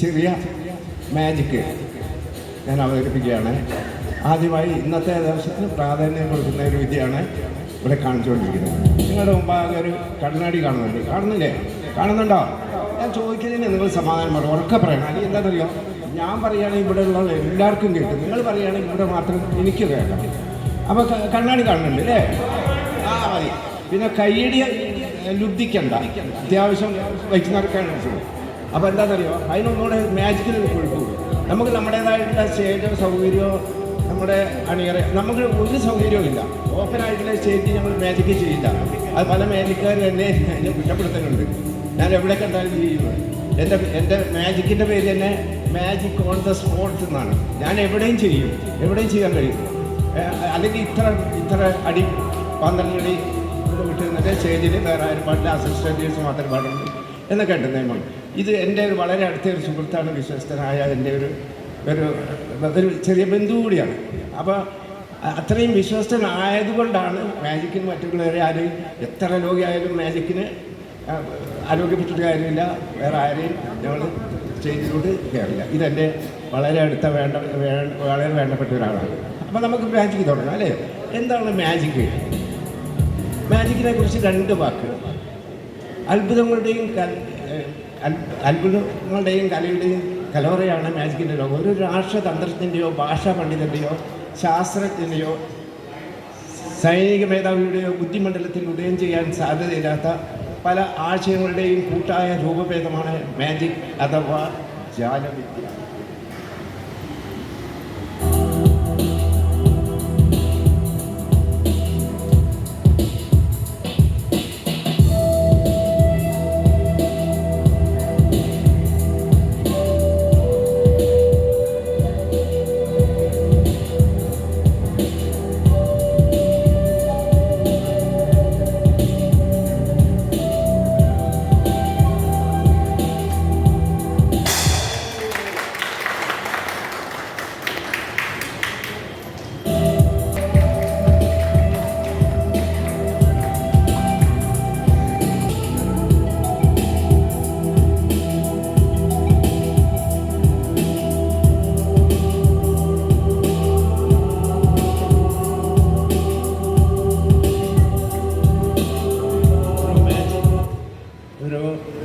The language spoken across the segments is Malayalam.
ചെറിയ മാജിക്ക് ഞാൻ അവതരിപ്പിക്കുകയാണ്. ആദ്യമായി ഇന്നത്തെ ദിവസത്തിന് പ്രാധാന്യം കൊടുക്കുന്ന ഒരു വിദ്യയാണ് ഇവിടെ കാണിച്ചുകൊണ്ടിരിക്കുന്നത്. നിങ്ങളുടെ മുമ്പാകെ ഒരു കണ്ണാടി കാണുന്നില്ലേ? കാണുന്നുണ്ടോ? ഞാൻ ചോദിക്കുന്നതിന് നിങ്ങൾ സമാധാനം പറയും, ഉറക്കെ പറയണം. അല്ലെങ്കിൽ എന്താണെന്നറിയോ, ഞാൻ പറയുകയാണെങ്കിൽ ഇവിടെ ഉള്ള എല്ലാവർക്കും കേൾക്കും, നിങ്ങൾ പറയുകയാണെങ്കിൽ ഇവിടെ മാത്രം എനിക്ക് കേൾക്കാം. അപ്പോൾ കണ്ണാടി കാണുന്നുണ്ട് അല്ലേ? ആ മതി. പിന്നെ കൈയടി ലുബ്ധിക്കണ്ട, അത്യാവശ്യം വയ്ക്കുന്നവർക്കാണ് മനസ്സിലാവും. അപ്പോൾ എന്താണെന്നറിയോ, അതിനൊന്നുകൂടെ മാജിക്കിൽ കുഴപ്പമില്ല. നമുക്ക് നമ്മുടേതായിട്ടുള്ള സ്റ്റേജോ സൗകര്യമോ നമ്മുടെ അണിയറ നമുക്ക് ഒരു സൗകര്യവും ഇല്ല. ഓപ്പണായിട്ടുള്ള സ്റ്റേജിൽ നമ്മൾ മാജിക്ക് ചെയ്യില്ല. അത് പല മാജിക്കാരും എന്നെ കുറ്റപ്പെടുത്തുന്നുണ്ട്. ഞാൻ എവിടെ കണ്ടാലും ചെയ്യുന്നത്. എൻ്റെ മാജിക്കിൻ്റെ പേര് തന്നെ മാജിക് ഓൺ ദ സ്പോട്ട് എന്നാണ്. ഞാൻ എവിടെയും ചെയ്യാൻ കഴിയും. അല്ലെങ്കിൽ ഇത്ര അടി 12 അടി വിട്ട് നിന്നിട്ട് സ്റ്റേജിൽ വേറെ ആരും പാടില്ല, അസിസ്റ്റൻറ്റേഴ്സ് മാത്രം പാടുള്ളൂ എന്നൊക്കെ ഉണ്ട് നിയമം. ഇത് എൻ്റെ ഒരു വളരെ അടുത്ത ഒരു സുഹൃത്താണ്, വിശ്വസ്തനായ എൻ്റെ ഒരു ചെറിയ ബന്ധു കൂടിയാണ്. അപ്പോൾ അത്രയും വിശ്വസ്തനായതുകൊണ്ടാണ് മാജിക്കിന് മറ്റുള്ളവരെ ആരെയും എത്ര രോഗിയായാലും മാജിക്കിന് ആരോഗ്യപ്പെട്ടിട്ട് കാര്യമില്ല, വേറെ ആരെയും ഞങ്ങൾ സ്റ്റേജിലോട്ട് കയറില്ല. ഇതെൻ്റെ വളരെ അടുത്ത വളരെ വേണ്ടപ്പെട്ട ഒരാളാണ്. അപ്പോൾ നമുക്ക് മാജിക്ക് തുടങ്ങാം അല്ലേ? എന്താണ് മാജിക്ക്? മാജിക്കിനെ കുറിച്ച് 2 വാക്ക്. അത്ഭുതങ്ങളുടെയും കലയുടെയും കലോറയാണ് മാജിക്കിൻ്റെ ലോകം. ഒരു രാഷ്ട്രതന്ത്രത്തിൻ്റെയോ ഭാഷാ പണ്ഡിതൻ്റെയോ ശാസ്ത്രജ്ഞൻ്റെയോ സൈനിക മേധാവിയുടെയോ ബുദ്ധിമണ്ഡലത്തിൽ ഉദയം ചെയ്യാൻ സാധ്യതയില്ലാത്ത പല ആശയങ്ങളുടെയും കൂട്ടായ രൂപഭേദമാണ് മാജിക് അഥവാ ജാലവിദ്യ.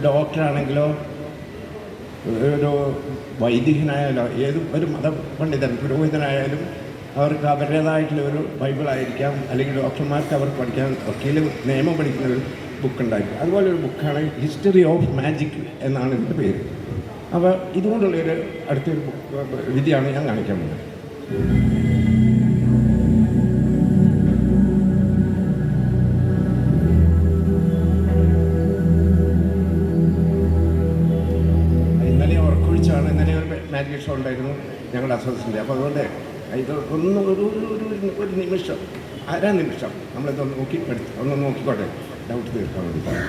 ഡോക്ടറാണെങ്കിലോ ഒരു വൈദികനായാലോ ഒരു മതപണ്ഡിതൻ പുരോഹിതനായാലും അവർക്ക് അവരുടേതായിട്ടുള്ള ഒരു ബൈബിളായിരിക്കാം, അല്ലെങ്കിൽ ഡോക്ടർമാർക്ക് അവർ പഠിക്കാൻ വക്കീൽ നിയമം പഠിക്കുന്ന ഒരു ബുക്ക് ഉണ്ടായിരിക്കും. അതുപോലെ ഒരു ബുക്കാണ് ഹിസ്റ്ററി ഓഫ് മാജിക് എന്നാണ് ഇതിൻ്റെ പേര്. അപ്പോൾ ഇതുകൊണ്ടുള്ളൊരു അടുത്തൊരു വിധിയാണ് ഞാൻ കാണിക്കാൻ പോകുന്നത്. ഇന്നലെ ഒരു മാജിക് ഷോ ഉണ്ടായിരുന്നു ഞങ്ങളുടെ അസോസിയേഷൻ്റെ. അപ്പോൾ അതുകൊണ്ട് ഇത് ഒരു നിമിഷം, നിമിഷം നമ്മളിതൊന്ന് നോക്കിക്കോട്ടെ, ഡൗട്ട് തീർക്കാൻ വേണ്ടിയിട്ടാണ്.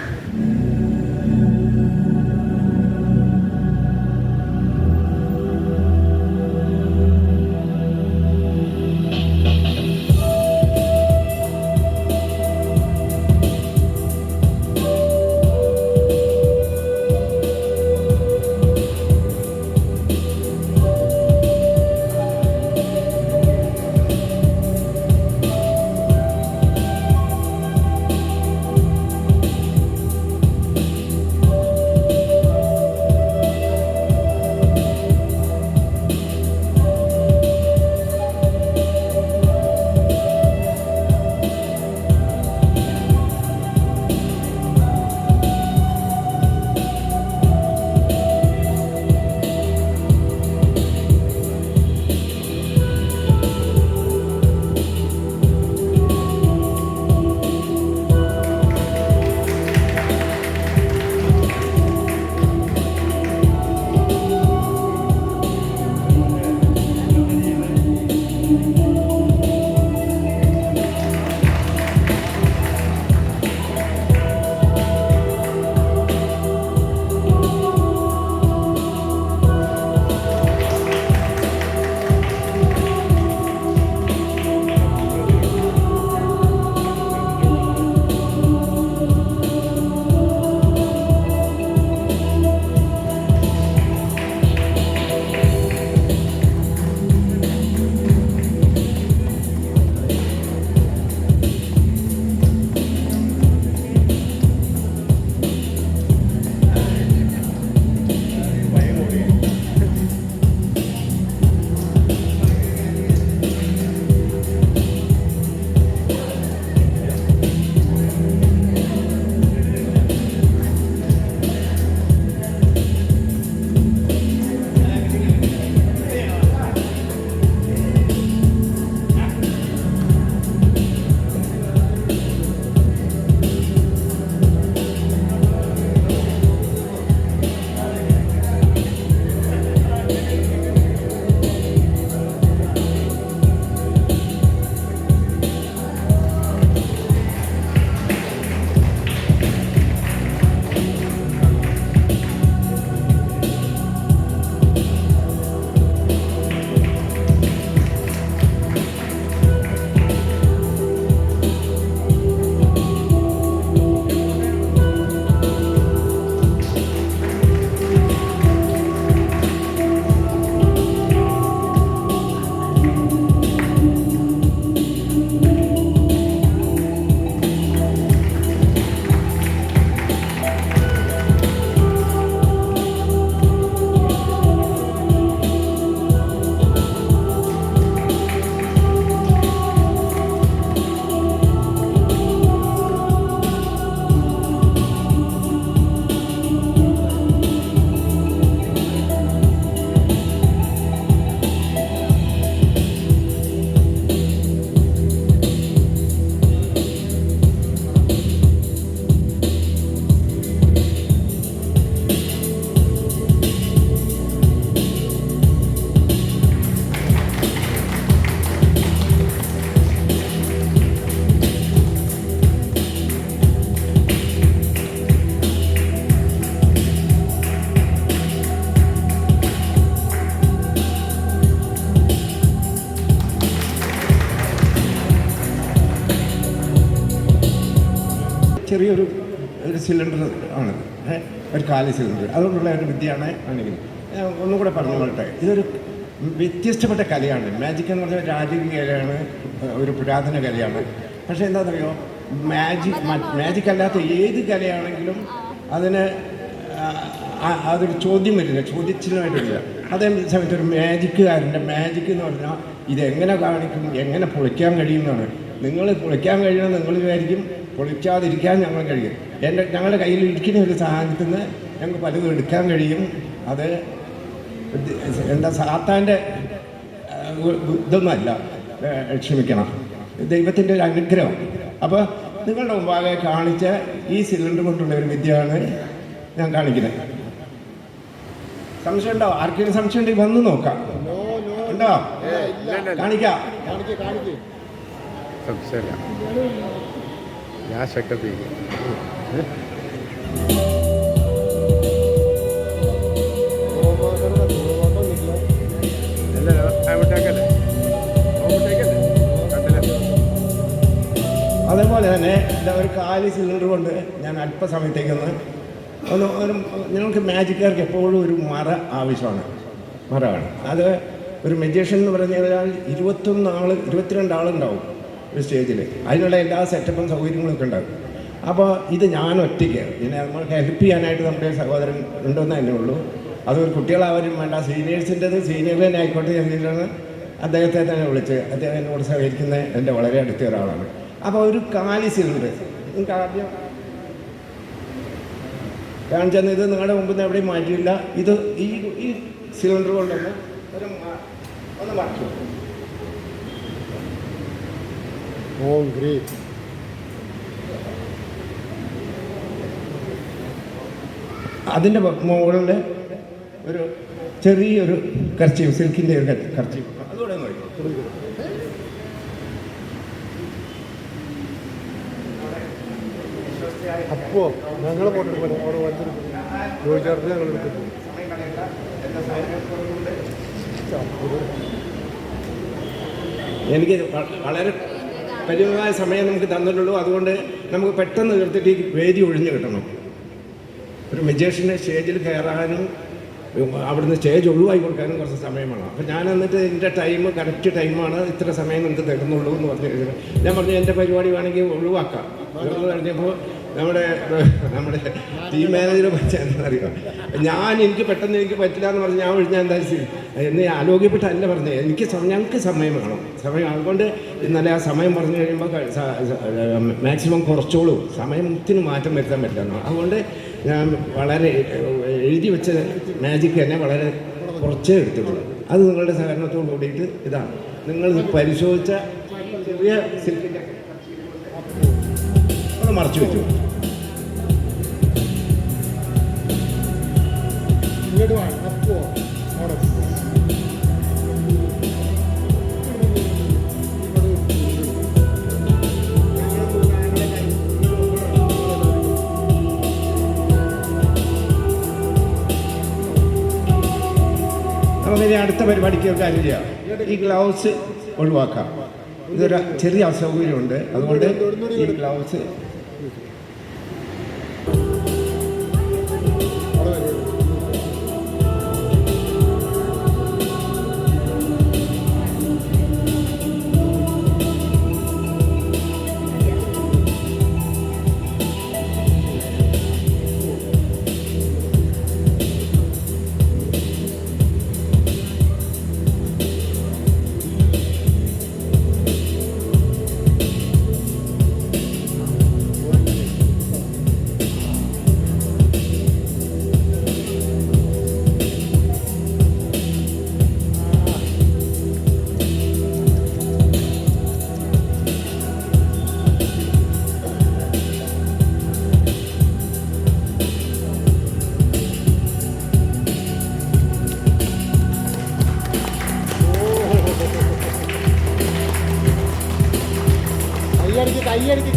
ചെറിയൊരു സിലിണ്ടർ ആണ്, ഒരു കാലി സിലിണ്ടർ, അതുകൊണ്ടുള്ള ഒരു വിദ്യയാണ് കാണിക്കുന്നത്. ഞാൻ ഒന്നും കൂടെ പറഞ്ഞു കൊള്ളട്ടെ, ഇതൊരു വ്യത്യസ്തപ്പെട്ട കലയാണ്. മാജിക് എന്ന് പറഞ്ഞാൽ രാജകീയ കലയാണ്, ഒരു പുരാതന കലയാണ്. പക്ഷേ എന്താണെന്നറിയോ, മാജിക് അല്ലാത്ത ഏത് കലയാണെങ്കിലും അതിന് അതൊരു ചോദ്യം വരില്ല, ചോദ്യചിഹ്നമായിട്ടില്ല. അതേ സമയത്ത് ഒരു മാജിക്കുകാരൻ്റെ മാജിക് എന്ന് പറഞ്ഞാൽ ഇതെങ്ങനെ കാണിക്കും, എങ്ങനെ പൊളിക്കാൻ കഴിയുമെന്നാണ്. നിങ്ങൾ പൊളിക്കാൻ കഴിയണം, നിങ്ങൾ വിചാരിക്കും പൊളിക്കാതിരിക്കാൻ ഞങ്ങൾ കഴിയും. ഞങ്ങളുടെ കയ്യിൽ ഇരിക്കുന്ന ഒരു സാധനത്തിൽ നിന്ന് ഞങ്ങൾക്ക് പലതും എടുക്കാൻ കഴിയും. അത് എന്താ സാത്താൻ്റെ ഇതൊന്നുമല്ല, ക്ഷമിക്കണം, ദൈവത്തിൻ്റെ ഒരു അനുഗ്രഹം. അപ്പോൾ നിങ്ങളുടെ മുമ്പാകെ കാണിച്ച ഈ സിലിണ്ടർ കൊണ്ടുള്ള ഒരു വിദ്യയാണ് ഞാൻ കാണിക്കുന്നത്. സംശയം ഉണ്ടോ? ആർക്കെങ്കിലും സംശയം ഉണ്ടെങ്കിൽ വന്ന് നോക്കാം. ഉണ്ടോ? കാണിക്കാം. സംശയമില്ല, ഞാൻ സെറ്റപ്പ് ചെയ്യും. അതേപോലെ തന്നെ ഒരു കാലി സിലിണ്ടർ കൊണ്ട് ഞാൻ അല്പസമയത്തേക്കൊന്ന് ഞങ്ങൾക്ക് മാജിക്കാർക്ക് എപ്പോഴും ഒരു മറ ആവശ്യമാണ്. മറമാണ് അത് ഒരു മെജീഷ്യൻ എന്ന് പറഞ്ഞു കഴിഞ്ഞാൽ 22 ആളുണ്ടാവും ഒരു സ്റ്റേജിൽ. അതിനുള്ള എല്ലാ സെറ്റപ്പും സൗകര്യങ്ങളൊക്കെ ഉണ്ടാകും. അപ്പോൾ ഇത് ഞാൻ ഒറ്റയ്ക്ക് പിന്നെ നമ്മൾക്ക് ഹെൽപ്പ് ചെയ്യാനായിട്ട് നമ്മുടെ സഹോദരൻ ഉണ്ടെന്ന് തന്നെ ഉള്ളൂ. അതൊരു കുട്ടികളാവാനും വേണ്ട, സീനിയേഴ്സിൻ്റെത് സീനിയർ തന്നെ ആയിക്കോട്ടെ എന്നതിലാണ് അദ്ദേഹത്തെ തന്നെ വിളിച്ച് അദ്ദേഹം എന്നോട് സഹകരിക്കുന്ന എൻ്റെ വളരെ അടുത്ത ഒരാളാണ്. അപ്പോൾ ഒരു കാലി സിലിണ്ടർ നിങ്ങൾക്ക് ആദ്യം കാണിച്ചെന്ന് ഇത് നിങ്ങളുടെ മുമ്പിൽ നിന്ന് എവിടെയും മാറ്റിയില്ല. ഇത് ഈ സിലിണ്ടർ കൊണ്ടൊന്ന് ഒന്ന് മാറ്റി. അതിൻ്റെ മുകളിൽ ഒരു ചെറിയൊരു കർച്ചീഫ്, സിൽക്കിൻ്റെ ഒരു കർച്ചീഫ്, അതുകൂടെ നോക്കി. അപ്പോൾ ഞങ്ങൾ ചോദിച്ചാൽ ഞങ്ങൾ എനിക്ക് വളരെ പരിമിതമായ സമയം നമുക്ക് തന്നിട്ടുള്ളൂ. അതുകൊണ്ട് നമുക്ക് പെട്ടെന്ന് തീർത്തിട്ട് ഈ വേദി ഒഴിഞ്ഞു കിട്ടണം. ഒരു മെജീഷ്യന് സ്റ്റേജിൽ കയറാനും അവിടുന്ന് സ്റ്റേജ് ഒഴിവായി കൊടുക്കാനും കുറച്ച് സമയമാണ്. അപ്പോൾ ഞാൻ എന്നിട്ട് എൻ്റെ ടൈം കറക്റ്റ് ടൈമാണ്, ഇത്ര സമയം നിങ്ങൾക്ക് തരുന്നുള്ളൂ എന്ന് പറഞ്ഞു കഴിഞ്ഞാൽ ഞാൻ പറഞ്ഞു എൻ്റെ പരിപാടി വേണമെങ്കിൽ ഒഴിവാക്കാം. എന്ന് കഴിഞ്ഞപ്പോൾ നമ്മുടെ ടീം മാനേജർ പറ്റാന്നറിയാം. എനിക്ക് പെട്ടെന്ന് എനിക്ക് പറ്റില്ല എന്ന് പറഞ്ഞ് ഞാൻ ഒഴിഞ്ഞാൽ എന്താ എന്നെ ആലോചിക്കപ്പെട്ടല്ല പറഞ്ഞത്. ഞങ്ങൾക്ക് സമയം വേണം, സമയം. അതുകൊണ്ട് ഇന്നലെ ആ സമയം പറഞ്ഞു കഴിയുമ്പോൾ മാക്സിമം കുറച്ചോളൂ, സമയത്തിന് മാറ്റം വരുത്താൻ പറ്റില്ല. അതുകൊണ്ട് ഞാൻ വളരെ എഴുതി വെച്ച മാജിക് തന്നെ വളരെ കുറച്ചേ എടുത്തിട്ടുള്ളൂ. അത് നിങ്ങളുടെ സഹകരണത്തോട് കൂടിയിട്ട് ഇതാണ് നിങ്ങൾ പരിശോധിച്ച ചെറിയ സിൽക്കിൻ്റെ ഒന്ന് മറച്ചു വെച്ചു. നമുക്കിനി അടുത്ത പരിപാടിക്ക് ഒരു കാര്യം ചെയ്യാം. ഈ ഗ്ലൗസ് ഒഴിവാക്കാം. ഇതൊരു ചെറിയ അസൗകര്യമുണ്ട്, അതുകൊണ്ട് ഈ ഗ്ലൗസ് കയ്യടിക്ക്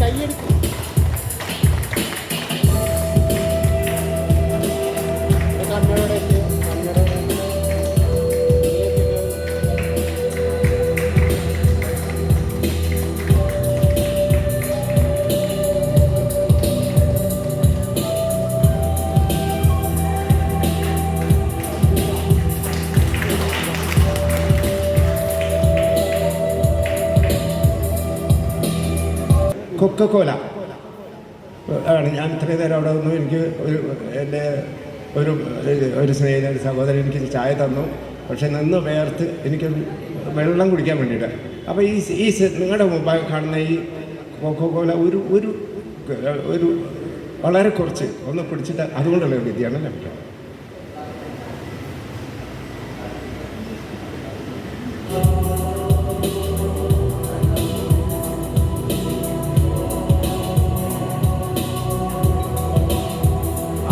കൊക്കക്കോല ആണ്. ഞാൻ ഇത്രയും നേരം അവിടെ വന്നു. എനിക്ക് എൻ്റെ ഒരു സ്നേഹിതൻ, ഒരു സഹോദരൻ എനിക്ക് ചായ തന്നു. പക്ഷെ നിന്ന് വേർത്ത് എനിക്കൊരു വെള്ളം കുടിക്കാൻ വേണ്ടിയിട്ട്. അപ്പോൾ ഈ നിങ്ങളുടെ മുമ്പായി കാണുന്ന ഈ കൊക്കക്കോല ഒരു വളരെ കുറച്ച് ഒന്ന് പിടിച്ചിട്ട് അതുകൊണ്ടുള്ള ഒരു വിദ്യയാണ് ലഭിക്കുന്നത്.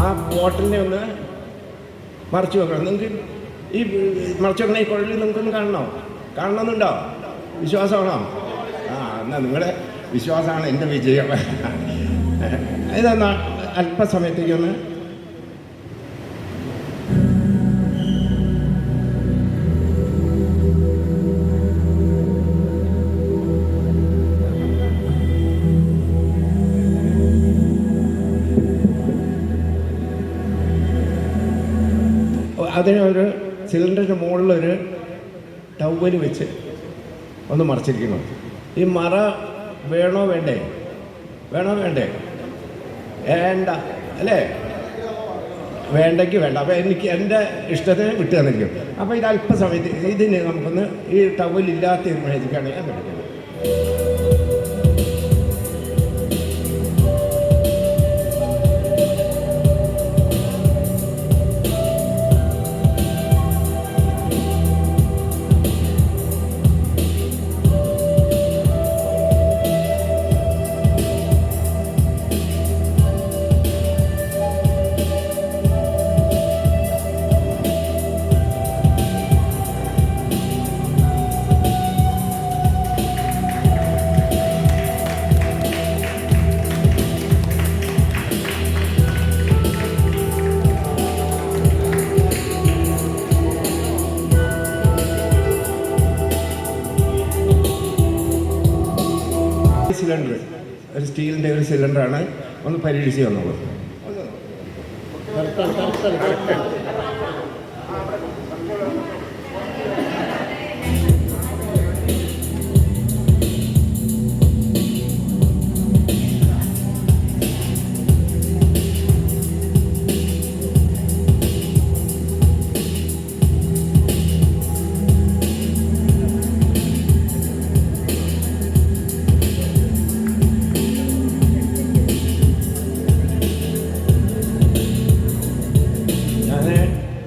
ആ ബോട്ടിലിനെ ഒന്ന് മറച്ചു വെക്കണം. നിങ്ങൾക്ക് ഈ മറച്ചു വെക്കണ ഈ കുഴലിൽ നിങ്ങൾക്കൊന്ന് കാണണമെന്നുണ്ടോ? വിശ്വാസമാണോ? എന്നാൽ നിങ്ങളുടെ വിശ്വാസമാണ് എൻ്റെ വിജയം. ഇതെന്നാ അല്പസമയത്തേക്കൊന്ന് അതിനൊരു സിലിണ്ടറിൻ്റെ മുകളിലൊരു ടവല് വെച്ച് ഒന്ന് മറച്ചിരിക്കുന്നു. ഈ മറ വേണോ വേണ്ടേ? വേണ്ട അല്ലേ? വേണ്ടെങ്കിൽ വേണ്ട. അപ്പോൾ എനിക്ക് എൻ്റെ ഇഷ്ടത്തിന് വിട്ടു തന്നിരിക്കും. അപ്പോൾ ഇത് അല്പസമയത്ത് ഇതിന് നമുക്കൊന്ന് ഈ ടവലില്ലാത്ത ഒരു മേജിക്കാണ് ഞാൻ പഠിക്കുന്നത്. സിലിണ്ടർ, ഒരു സ്റ്റീലിൻ്റെ ഒരു സിലിണ്ടറാണ്. ഒന്ന് പരീക്ഷിച്ച് വന്നോളൂ.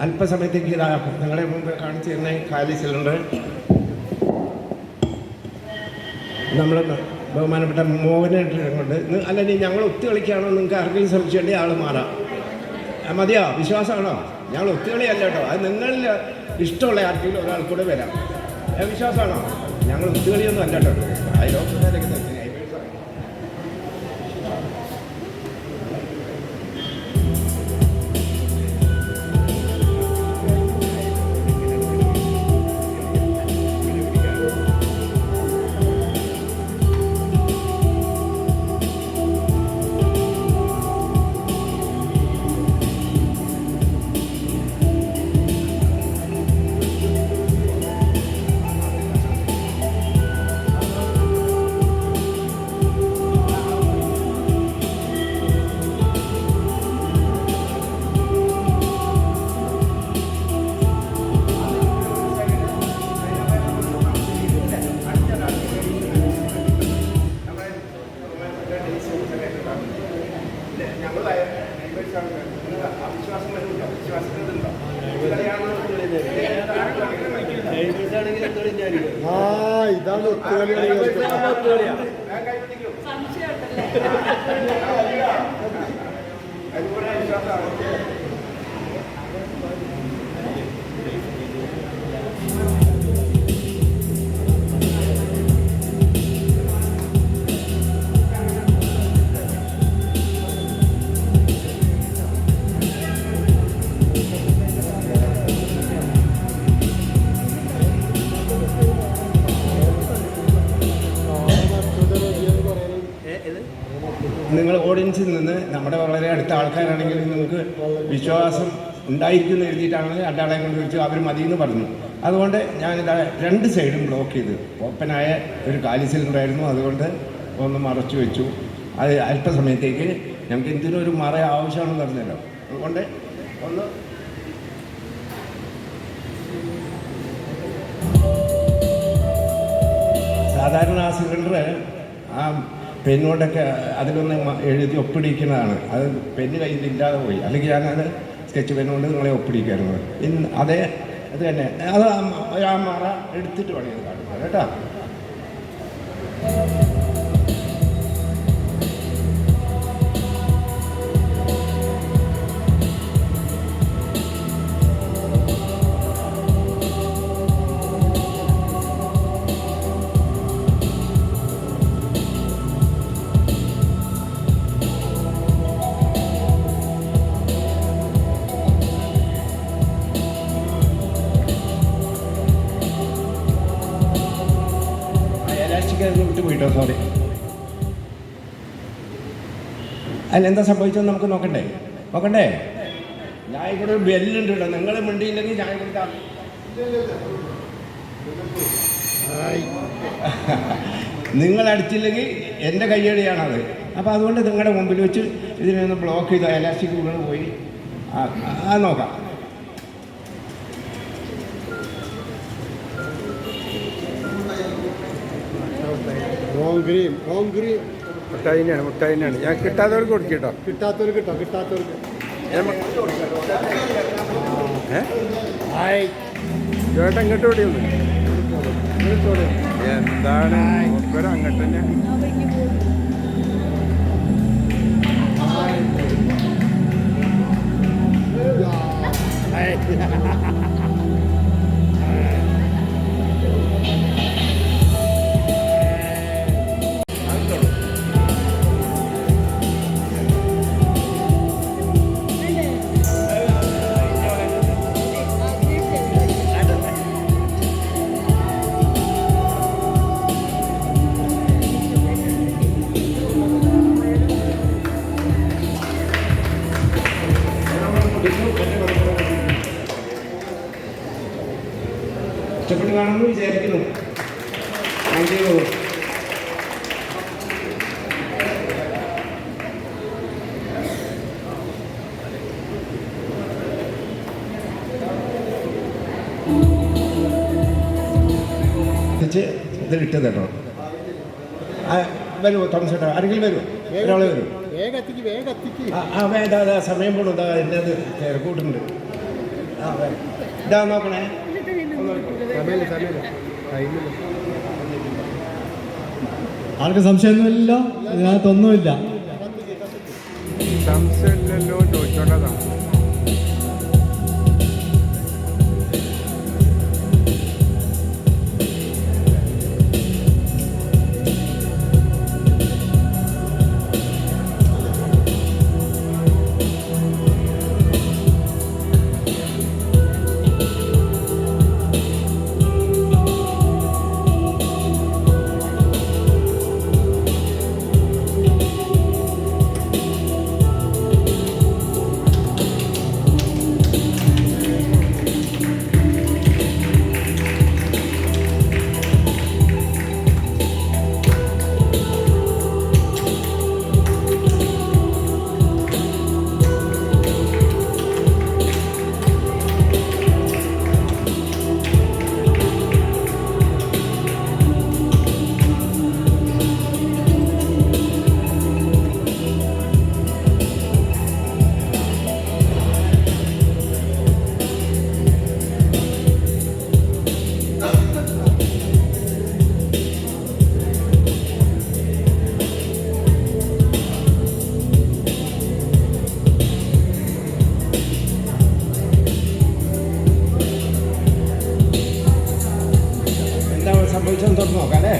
അല്പസമയത്തേക്ക് ഇതാ നിങ്ങളുടെ മുമ്പ് കാണിച്ചു തരുന്ന കാലി സിലിണ്ടർ നമ്മൾ ബഹുമാനപ്പെട്ട മോഹനേട്ടനെ കൊണ്ട് അല്ലെങ്കിൽ ഞങ്ങൾ ഒത്തു കളിക്കുകയാണോ നിങ്ങൾക്ക് ആർക്കെങ്കിലും ശ്രമിച്ചേണ്ടി ആൾ മാറാം. മതിയോ? വിശ്വാസമാണോ? ഞങ്ങൾ ഒത്തുകളിയല്ല കേട്ടോ. അത് നിങ്ങളിൽ ഇഷ്ടമുള്ള ആർക്കെങ്കിലും ഒരാൾക്കൂടെ വരാം. വിശ്വാസമാണോ? ഞങ്ങൾ ഒത്തുകളിയൊന്നും അല്ല കേട്ടോ. അയലോക്കക്കാരൊക്കെ തന്നെ ഇതാണ് നിങ്ങൾ ഓഡിയൻസിൽ നിന്ന് നമ്മുടെ വളരെ അടുത്ത ആൾക്കാരാണെങ്കിൽ നിങ്ങൾക്ക് വിശ്വാസം ഉണ്ടായിരിക്കും എന്ന് എഴുതിയിട്ടാണ് രണ്ടാളെ കൊണ്ട് ചോദിച്ചു. അവർ മതിയെന്ന് പറഞ്ഞു. അതുകൊണ്ട് ഞാനിതാ രണ്ട് സൈഡും ബ്ലോക്ക് ചെയ്ത് ഓപ്പനായ ഒരു കാലി സിലിണ്ടറായിരുന്നു. അതുകൊണ്ട് ഒന്ന് മറച്ചു വെച്ചു. അത് അല്പസമയത്തേക്ക് ഞങ്ങൾക്ക് എന്തിനും ഒരു മറ ആവശ്യമാണെന്ന് പറഞ്ഞല്ലോ. അതുകൊണ്ട് ഒന്ന് സാധാരണ ആ സിലിണ്ടർ ആ പെന്നുകൊണ്ടൊക്കെ അതിലൊന്ന് എഴുതി ഒപ്പിടിക്കുന്നതാണ്. അത് പെന്ന് കയ്യിലില്ലാതെ പോയി, അല്ലെങ്കിൽ ഞാനത് സ്കെച്ച് പെന്നുകൊണ്ട് നിങ്ങളെ ഒപ്പിടിക്കായിരുന്നു. ഇന്ന് അതേ അത് തന്നെ അത് ആ മറ എടുത്തിട്ട് വേണം ഇത് കാണിക്കാൻ കേട്ടോ. വിട്ടു പോയിട്ടോ, സോറി. അതിലെന്താ സംഭവിച്ചതെന്ന് നമുക്ക് നോക്കണ്ടേ? ഞാൻ ഇവിടെ ഒരു ബെല്ലുണ്ട് കേട്ടോ. നിങ്ങൾ മിണ്ടിയില്ലെങ്കിൽ ഞാൻ കൊടുക്കാം. നിങ്ങൾ അടിച്ചില്ലെങ്കിൽ എൻ്റെ കയ്യടിയാണത്. അപ്പോൾ അതുകൊണ്ട് നിങ്ങളുടെ മുമ്പിൽ വെച്ച് ഇതിനൊന്ന് ബ്ലോക്ക് ചെയ്ത് എലാസ്റ്റിക് വീണ് പോയി. നോക്കാം. മുട്ടായിനാണ് ഞാൻ കിട്ടാത്തവർക്ക് കൊടുക്കട്ടോ. കിട്ടാത്തവർക്ക് ചേട്ടാ ഇങ്ങോട്ട് ഓടിയൊന്ന് എന്താണ് അങ്ങോട്ട് തന്നെ. ഇഷ്ടപ്പെട്ട് കാണുമെന്ന് വിചാരിക്കുന്നു. ഇതിലിട്ട് തട്ടോ. വരുമോ തോമസ് ചേട്ടാ? ആരെങ്കിലും വരുമോ? ഒരാൾ വരും. വേണ്ട, സമയം പോണു. എൻ്റെ അത് തിരക്കൂട്ടുണ്ട്. ഇതാ നോക്കണേ. ആർക്ക് സംശയമൊന്നുമില്ലല്ലോ? ഇതിനകത്തൊന്നുമില്ല. സംശയമില്ലല്ലോ ചോദിച്ചോണ്ടതാണ്. സംഭവിച്ചെന്ന് തുറന്ന് നോക്കാം അല്ലേ?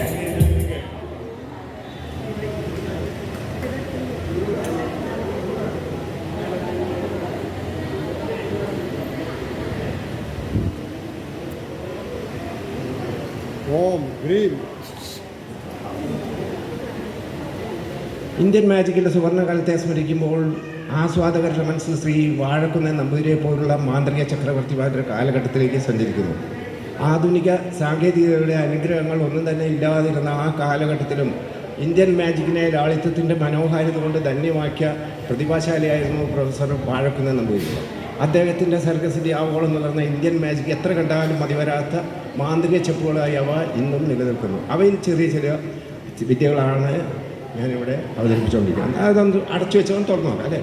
ഓം ഗ്രീൻ. ഇന്ത്യൻ മാജിക്കിൻ്റെ സുവർണ്ണകാലത്തെ സ്മരിക്കുമ്പോൾ ആസ്വാദകരുടെ മനസ്സിൽ ശ്രീ വാഴക്കുന്നൻ നമ്പൂതിരിയെ പോലുള്ള മാന്ത്രിക ചക്രവർത്തിമാരുടെ കാലഘട്ടത്തിലേക്ക് സഞ്ചരിക്കുന്നു. ആധുനിക സാങ്കേതികതയുടെ അനുഗ്രഹങ്ങൾ ഒന്നും തന്നെ ഇല്ലാതിരുന്ന ആ കാലഘട്ടത്തിലും ഇന്ത്യൻ മാജിക്കിനെ ലാളിത്യത്തിൻ്റെ മനോഹാരിത കൊണ്ട് ധന്യമാക്കിയ പ്രതിഭാശാലിയായിരുന്നു പ്രൊഫസർ വാഴക്കുന്ന് നമ്പൂതിരി. അദ്ദേഹത്തിൻ്റെ സർക്കസിൻ്റെ ആവോളം നിലർന്ന ഇന്ത്യൻ മാജിക് എത്ര കണ്ടാലും മതിവരാത്ത മാന്ത്രിക ചെപ്പുകളായി അവ ഇന്നും നിലനിൽക്കുന്നു. അവയിൽ ചെറിയ ചെറിയ വിദ്യകളാണ് ഞാനിവിടെ അവതരിപ്പിച്ചുകൊണ്ടിരിക്കുന്നത്. അതൊന്ന് അടച്ചു വെച്ചവൻ തുറന്നു നോക്കാം അല്ലേ?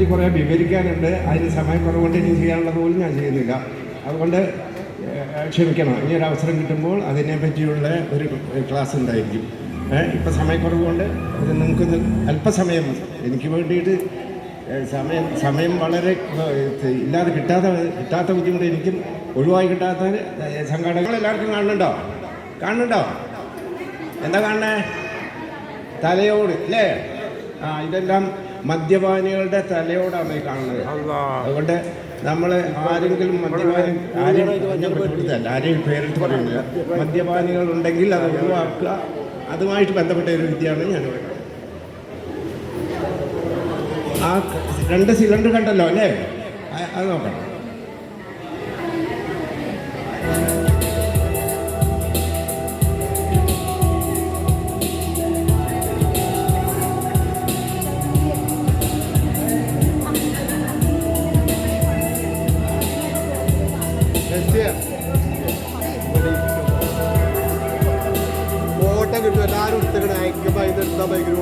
കുറേ വിവരിക്കാനുണ്ട്. അതിന് സമയക്കുറവുകൊണ്ട് ഇനി ചെയ്യാനുള്ളത് പോലും ഞാൻ ചെയ്യുന്നില്ല. അതുകൊണ്ട് ക്ഷമിക്കണം. ഇനി ഒരു അവസരം കിട്ടുമ്പോൾ അതിനെ പറ്റിയുള്ള ഒരു ക്ലാസ് ഉണ്ടായിരിക്കും. ഇപ്പം സമയക്കുറവ് കൊണ്ട് അത് നിങ്ങൾക്ക് അല്പസമയം എനിക്ക് വേണ്ടിയിട്ട് സമയം വളരെ ഇല്ലാതെ കിട്ടാത്ത ബുദ്ധിമുട്ട് എനിക്കും ഒഴിവായി കിട്ടാത്ത സംഘാടകങ്ങൾ എല്ലാവർക്കും കാണുന്നുണ്ടോ? എന്താ കാണണേ? തലയോട് അല്ലേ? ഇതെല്ലാം മദ്യപാനികളുടെ തലയോടാണ് ഈ കാണുന്നത്. അതുകൊണ്ട് നമ്മൾ ആരെങ്കിലും ആരെയും പേരെടുത്ത് പറയുന്നില്ല. മദ്യപാനികൾ ഉണ്ടെങ്കിൽ അത് ഒഴിവാക്കുക. അതുമായിട്ട് ബന്ധപ്പെട്ട ഒരു വിദ്യയാണ് ഞാൻ പറയുന്നത്. ആ 2 സിലിണ്ടർ കണ്ടല്ലോ അല്ലേ? അത് നോക്കണം. ഫോട്ടോ കിട്ടും. എല്ലാവരും എടുത്തേക്കണേ. ഐക്യമായി നിർത്താൻ ഭയങ്കര